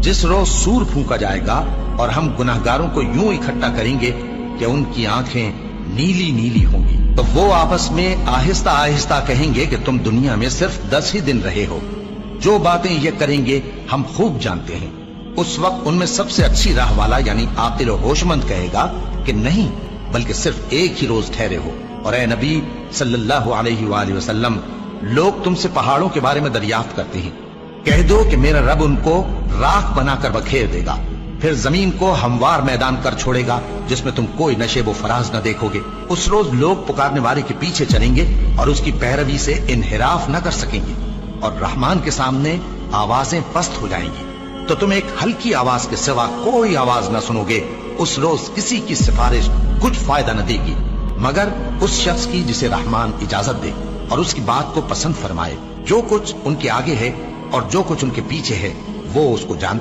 जिस रोज सूर फूंका जाएगा और हम गुनाहगारों को यूं इकट्ठा करेंगे कि उनकी आंखें नीली नीली होंगी, तो वो आपस में आहिस्ता आहिस्ता कहेंगे कि तुम दुनिया में सिर्फ 10 ही दिन रहे हो। जो बातें ये करेंगे हम खूब जानते हैं। उस वक्त उनमें सबसे अच्छी राह वाला यानी आकिल और होशमंद कहेगा कि नहीं, बल्कि सिर्फ एक ही रोज ठहरे हो। और ए नबी सल्लल्लाहु अलैहि वसल्लम, लोग तुमसे पहाड़ों के बारे में दरियाफ्त करते हैं, कह दो कि मेरा रब उनको राख बनाकर बखेर देगा, फिर जमीन को हमवार मैदान कर छोड़ेगा जिसमें तुम कोई नशेबो फराज न देखोगे। उस रोज लोग पुकारने वाले के पीछे चलेंगे और उसकी पैरवी से इनहिराफ न कर सकेंगे और रहमान के सामने आवाजें पस्त हो जाएंगी, तो तुम एक हल्की आवाज के सिवा कोई आवाज न सुनोगे। उस रोज किसी की सिफारिश कुछ फायदा न देगी मगर उस शख्स की जिसे रहमान इजाजत दे और उसकी बात को पसंद फरमाए। जो कुछ उनके आगे है और जो कुछ उनके पीछे है वो उसको जानते